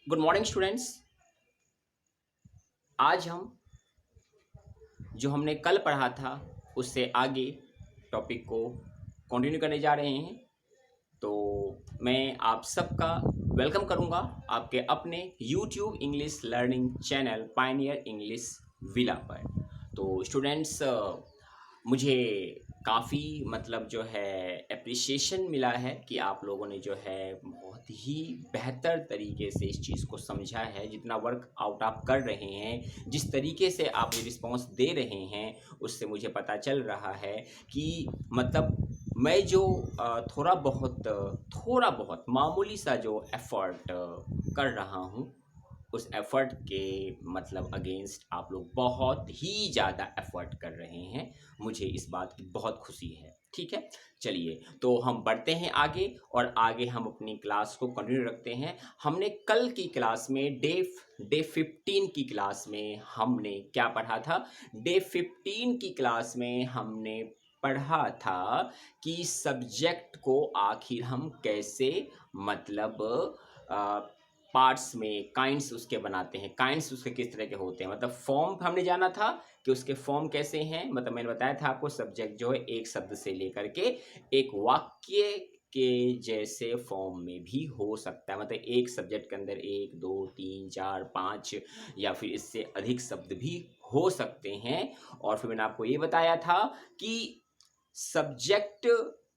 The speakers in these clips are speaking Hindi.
Good morning students. आज हम जो हमने कल पढ़ा था उससे आगे टॉपिक को कंटिन्यू करने जा रहे हैं। तो मैं आप सबका वेलकम करूंगा आपके अपने YouTube English learning channel Pioneer English villa पर। तो स्टूडेंट्स, मुझे काफ़ी मतलब जो है एप्रिसिएशन मिला है कि आप लोगों ने जो है बहुत ही बेहतर तरीके से इस चीज़ को समझा है। जितना वर्क आउट आप कर रहे हैं, जिस तरीके से आप ये रिस्पॉन्स दे रहे हैं, उससे मुझे पता चल रहा है कि मतलब मैं जो थोड़ा बहुत मामूली सा जो एफ़र्ट कर रहा हूँ, उस एफ़र्ट के मतलब अगेंस्ट आप लोग बहुत ही ज़्यादा एफ़र्ट कर रहे हैं। मुझे इस बात की बहुत खुशी है। ठीक है, चलिए तो हम बढ़ते हैं आगे और आगे हम अपनी क्लास को कंटिन्यू रखते हैं। हमने कल की क्लास में डे 15 की क्लास में हमने क्या पढ़ा था? डे 15 की क्लास में हमने पढ़ा था कि सब्जेक्ट को आखिर हम कैसे मतलब पार्ट्स में काइंड्स उसके बनाते हैं। काइंड्स उसके किस तरह के होते हैं, मतलब फॉर्म हमने जाना था कि उसके फॉर्म कैसे हैं। मतलब मैंने बताया था आपको सब्जेक्ट जो है एक शब्द से लेकर के एक वाक्य के जैसे फॉर्म में भी हो सकता है। मतलब एक सब्जेक्ट के अंदर एक दो तीन चार पाँच या फिर इससे अधिक शब्द भी हो सकते हैं। और फिर मैंने आपको ये बताया था कि सब्जेक्ट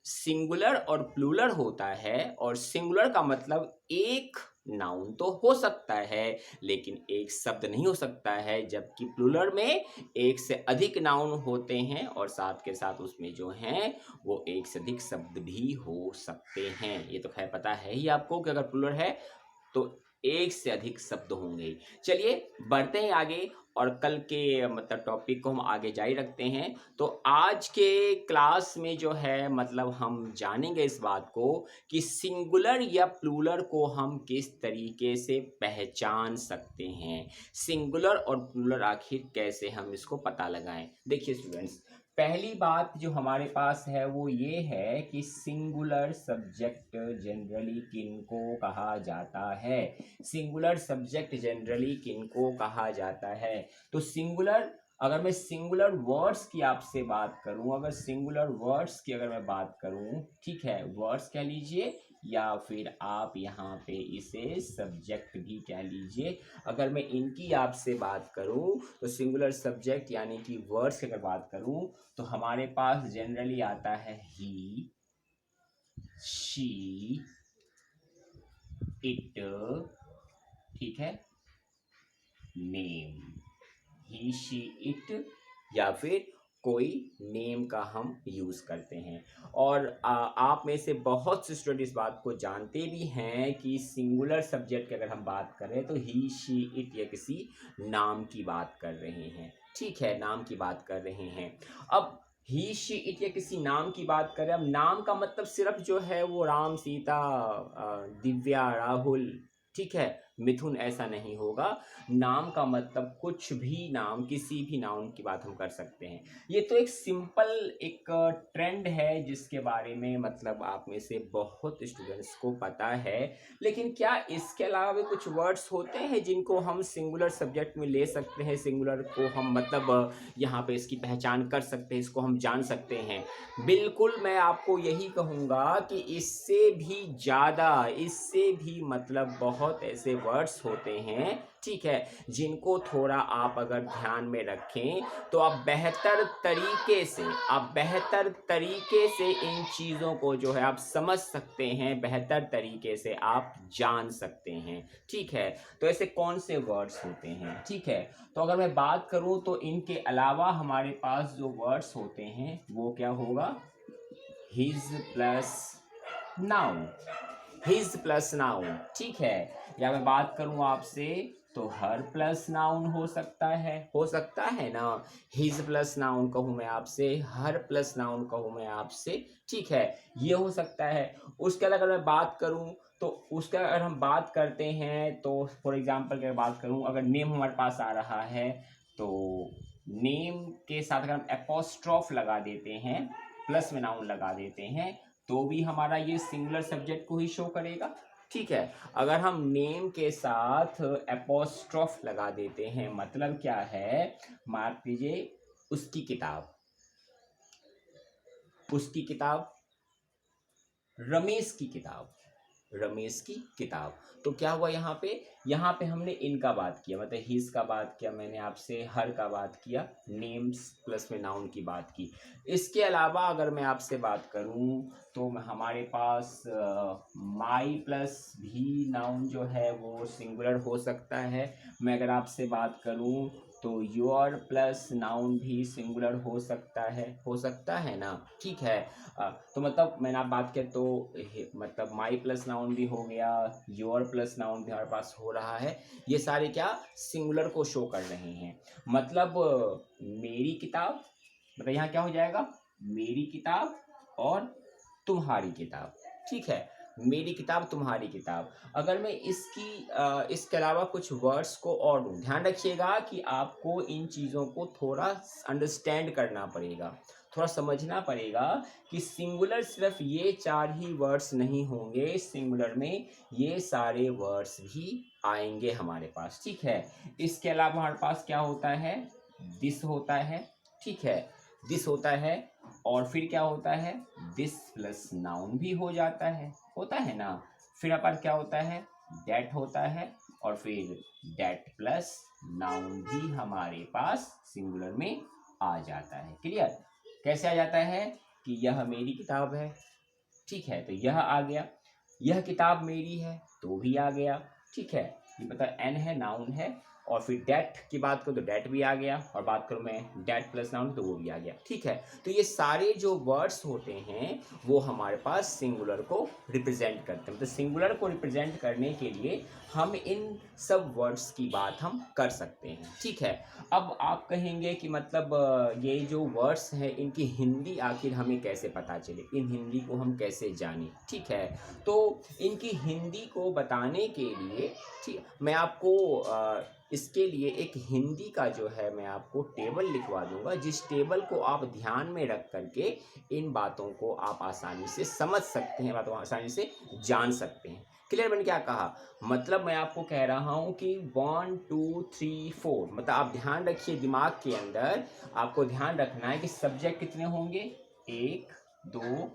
सिंगुलर और प्लूरल होता है, और सिंगुलर का मतलब एक नाउन तो हो सकता है लेकिन एक शब्द नहीं हो सकता है, जबकि प्लूरल में एक से अधिक नाउन होते हैं और साथ के साथ उसमें जो हैं वो एक से अधिक शब्द भी हो सकते हैं। ये तो खैर पता है ही आपको कि अगर प्लूरल है तो एक से अधिक शब्द होंगे। चलिए बढ़ते हैं आगे और कल के मतलब टॉपिक को हम आगे जारी रखते हैं। तो आज के क्लास में जो है मतलब हम जानेंगे इस बात को कि सिंगुलर या प्लूरल को हम किस तरीके से पहचान सकते हैं। सिंगुलर और प्लूरल आखिर कैसे हम इसको पता लगाएं। देखिए स्टूडेंट्स, पहली बात जो हमारे पास है वो ये है कि सिंगुलर सब्जेक्ट जनरली किनको कहा जाता है। सिंगुलर सब्जेक्ट जनरली किनको कहा जाता है? तो सिंगुलर, अगर मैं सिंगुलर वर्ड्स की आपसे बात करूं, अगर सिंगुलर वर्ड्स की अगर मैं बात करूं, ठीक है, वर्ड्स कह लीजिए या फिर आप यहाँ पे इसे सब्जेक्ट भी कह लीजिए। अगर मैं इनकी आपसे बात करूं तो सिंगुलर सब्जेक्ट यानी कि वर्ड्स की अगर बात करूं तो हमारे पास जनरली आता है ही, शी, इट, ठीक है, नेम। ही, शी, इट या फिर कोई नेम का हम यूज करते हैं। और आप में से बहुत से स्टूडेंट इस बात को जानते भी हैं कि सिंगुलर सब्जेक्ट की अगर हम बात करें तो ही, शी, इट या किसी नाम की बात कर रहे हैं। ठीक है, नाम की बात कर रहे हैं। अब ही, शी, इट या किसी नाम की बात करें, अब नाम का मतलब सिर्फ जो है वो राम, सीता, दिव्या, राहुल, ठीक है, मिथुन, ऐसा नहीं होगा। नाम का मतलब कुछ भी नाम, किसी भी नाउन की बात हम कर सकते हैं। ये तो एक सिंपल एक ट्रेंड है जिसके बारे में मतलब आप में से बहुत स्टूडेंट्स को पता है। लेकिन क्या इसके अलावा भी कुछ वर्ड्स होते हैं जिनको हम सिंगुलर सब्जेक्ट में ले सकते हैं? सिंगुलर को हम मतलब यहाँ पे इसकी पहचान कर सकते हैं, इसको हम जान सकते हैं। बिल्कुल, मैं आपको यही कहूँगा कि इससे भी ज़्यादा, इससे भी मतलब बहुत ऐसे वर्ड्स होते हैं, ठीक है, जिनको थोड़ा आप अगर ध्यान में रखें तो आप बेहतर तरीके से इन चीज़ों को जो है आप समझ सकते हैं, बेहतर तरीके से आप जान सकते हैं। ठीक है, तो ऐसे कौन से वर्ड्स होते हैं? ठीक है, तो अगर मैं बात करूं तो इनके अलावा हमारे पास जो वर्ड्स होते हैं वो क्या होगा? His plus noun, his plus noun, ठीक है। या मैं बात करूं आपसे तो हर प्लस नाउन हो सकता है ना। हिज प्लस नाउन कहूं मैं आपसे, हर प्लस नाउन कहूं मैं आपसे, ठीक है, ये हो सकता है। उसके अलावा अगर मैं बात करूं तो उसका अगर हम बात करते हैं तो फॉर एग्जांपल की बात करूं, अगर नेम हमारे पास आ रहा है तो नेम के साथ अगर हम एपोस्ट्रोफ लगा देते हैं, प्लस में नाउन लगा देते हैं, तो भी हमारा ये सिंगुलर सब्जेक्ट को ही शो करेगा। ठीक है। अगर हम नेम के साथ एपोस्ट्रोफ लगा देते हैं, मतलब क्या है, मान लीजिए उसकी किताब, उसकी किताब, रमेश की किताब, रमेश की किताब। तो क्या हुआ यहाँ पे हमने इनका बात किया, मतलब हिज का बात किया, मैंने आपसे हर का बात किया, नेम्स प्लस में नाउन की बात की। इसके अलावा अगर मैं आपसे बात करूँ तो हमारे पास माई प्लस भी नाउन जो है वो सिंगुलर हो सकता है। मैं अगर आपसे बात करूँ तो योर प्लस नाउन भी सिंगुलर हो सकता है ना, ठीक है। तो मतलब मैंने आप बात किया तो मतलब माई प्लस नाउन भी हो गया, योर प्लस नाउन भी हमारे पास हो रहा है। ये सारे क्या सिंगुलर को शो कर रहे हैं। मतलब मेरी किताब, मतलब यहाँ क्या हो जाएगा, मेरी किताब और तुम्हारी किताब, ठीक है। मेरी किताब तुम्हारी किताब। अगर मैं इसके अलावा कुछ वर्ड्स को और दूं, ध्यान रखिएगा कि आपको इन चीज़ों को थोड़ा अंडरस्टैंड करना पड़ेगा, थोड़ा समझना पड़ेगा कि सिंगुलर सिर्फ ये 4 ही वर्ड्स नहीं होंगे, सिंगुलर में ये सारे वर्ड्स भी आएंगे हमारे पास, ठीक है। इसके अलावा हमारे पास क्या होता है, दिस होता है, ठीक है, दिस होता है। और फिर क्या होता है, दिस प्लस नाउन भी हो जाता है, होता है ना। फिर अपन क्या होता है, डेट होता है, और फिर डेट प्लस नाउन भी हमारे पास सिंगुलर में आ जाता है। क्लियर, कैसे आ जाता है कि यह मेरी किताब है, ठीक है, तो यह आ गया। यह किताब मेरी है तो भी आ गया, ठीक है। ये मतलब एन है, नाउन है। और फिर डेट की बात करूँ तो डेट भी आ गया, और बात करूँ मैं डेट प्लस नाउन तो वो भी आ गया, ठीक है। तो ये सारे जो वर्ड्स होते हैं वो हमारे पास सिंगुलर को रिप्रेजेंट करते हैं। तो सिंगुलर को रिप्रेजेंट करने के लिए हम इन सब वर्ड्स की बात हम कर सकते हैं, ठीक है। अब आप कहेंगे कि मतलब ये जो वर्ड्स हैं इनकी हिंदी आखिर हमें कैसे पता चले, इन हिंदी को हम कैसे जानें, ठीक है। तो इनकी हिंदी को बताने के लिए, ठीक, मैं आपको इसके लिए एक हिंदी का जो है मैं आपको टेबल लिखवा दूंगा, जिस टेबल को आप ध्यान में रख करके इन बातों को आप आसानी से समझ सकते हैं, बातों को आसानी से जान सकते हैं। क्लियर, मैंने क्या कहा, मतलब मैं आपको कह रहा हूँ कि 1 2 3 4, मतलब आप ध्यान रखिए, दिमाग के अंदर आपको ध्यान रखना है कि सब्जेक्ट कितने होंगे, 1 2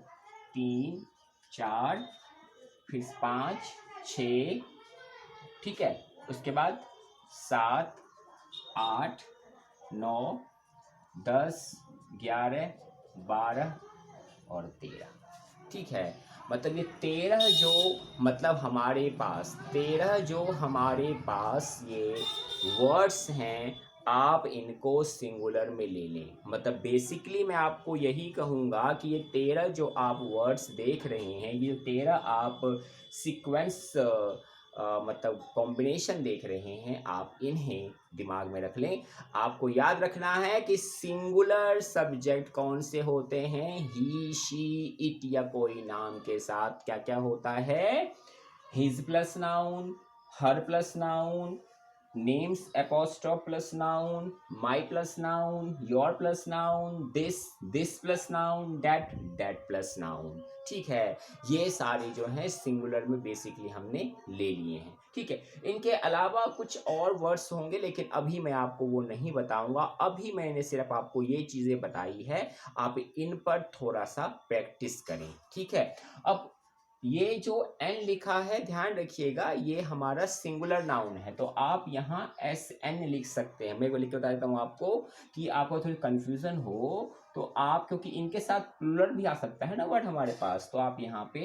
3 4, फिर 5 6, ठीक है, उसके बाद 7 8 9 10 11 12 और 13, ठीक है। मतलब ये 13 जो, मतलब हमारे पास ये वर्ड्स हैं, आप इनको सिंगुलर में ले लें। मतलब बेसिकली मैं आपको यही कहूँगा कि ये 13 जो आप वर्ड्स देख रहे हैं, ये 13 आप सीक्वेंस मतलब कॉम्बिनेशन देख रहे हैं, आप इन्हें दिमाग में रख लें। आपको याद रखना है कि सिंगुलर सब्जेक्ट कौन से होते हैं, ही शी इट या कोई नाम के साथ क्या क्या होता है, his plus noun, her plus noun, names apostrophe plus noun, my plus noun, your plus noun, this plus noun, that plus noun, ठीक है। ये सारे जो हैं सिंगुलर में बेसिकली हमने ले लिए हैं, ठीक है। इनके अलावा कुछ और वर्ड्स होंगे, लेकिन अभी मैं आपको वो नहीं बताऊंगा। अभी मैंने सिर्फ आपको ये चीज़ें बताई है, आप इन पर थोड़ा सा प्रैक्टिस करें, ठीक है। अब ये जो एन लिखा है, ध्यान रखिएगा, ये हमारा सिंगुलर नाउन है, तो आप यहाँ एस एन लिख सकते हैं। मैं को लिख के बता देता हूँ आपको कि आपको थोड़ी कन्फ्यूज़न हो तो आप, क्योंकि इनके साथ प्लूरल भी आ सकता है ना वर्ड हमारे पास, तो आप यहाँ पे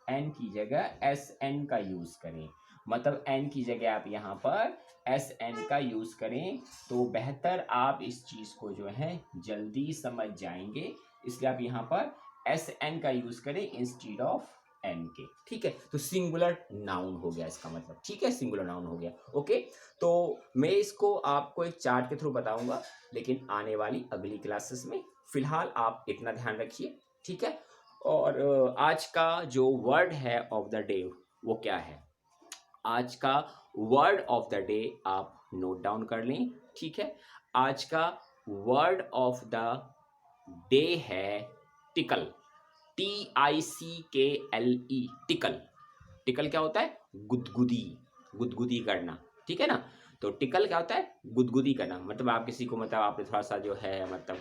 एन की जगह एस एन का यूज़ करें। मतलब एन की जगह आप यहाँ पर एस एन का यूज़ करें तो बेहतर आप इस चीज़ को जो है जल्दी समझ जाएंगे। इसलिए आप यहाँ पर एस एन का यूज़ करें इंस्टीड ऑफ एन के, ठीक है। तो सिंगुलर नाउन हो गया इसका मतलब, ठीक है, सिंगुलर नाउन हो गया, ओके। तो मैं इसको आपको एक चार्ट के थ्रू बताऊंगा, लेकिन आने वाली अगली क्लासेस में। फिलहाल आप इतना ध्यान रखिए, ठीक है। और आज का जो वर्ड है ऑफ द डे वो क्या है, आज का वर्ड ऑफ द डे आप नोट डाउन कर लें, ठीक है। आज का वर्ड ऑफ द डे है टिकल, TICKLE, टिकल, टिकल क्या होता है? गुदगुदी, गुदगुदी करना, ठीक है ना? तो टिकल क्या होता है? गुदगुदी करना। मतलब आप किसी को मतलब आपने थोड़ा-सा जो है मतलब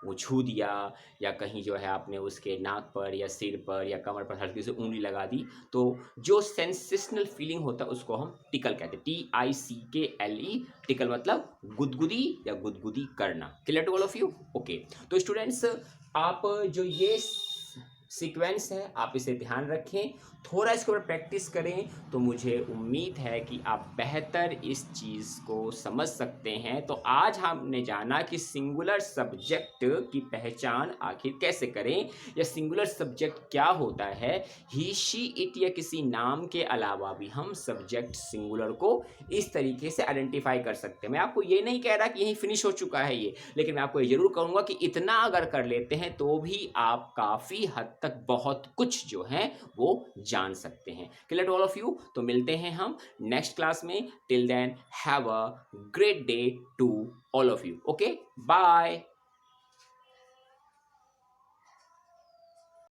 वो छू दिया या कहीं जो है आपने उसके नाक पर या सिर पर या कमर पर हल्की सी उँगली लगा दी, तो जो सेंसेशनल फीलिंग होता है उसको हम टिकल कहते हैं। Tickle, टिकल मतलब गुदगुदी या गुदगुदी करना। Clear to all of you? Okay. तो स्टूडेंट्स आप जो ये सीक्वेंस है आप इसे ध्यान रखें, थोड़ा इसके ऊपर प्रैक्टिस करें, तो मुझे उम्मीद है कि आप बेहतर इस चीज़ को समझ सकते हैं। तो आज हमने जाना कि सिंगुलर सब्जेक्ट की पहचान आखिर कैसे करें, या सिंगुलर सब्जेक्ट क्या होता है। ही, शी, इट या किसी नाम के अलावा भी हम सब्जेक्ट सिंगुलर को इस तरीके से आइडेंटिफाई कर सकते हैं। मैं आपको ये नहीं कह रहा कि यहीं फिनिश हो चुका है ये, लेकिन मैं आपको ये ज़रूर कहूँगा कि इतना अगर कर लेते हैं तो भी आप काफ़ी हद तक बहुत कुछ जो है वो जान सकते हैं। Clear to all of you? तो मिलते हैं हम नेक्स्ट क्लास में। Till then have a great day to all of you. Okay, bye.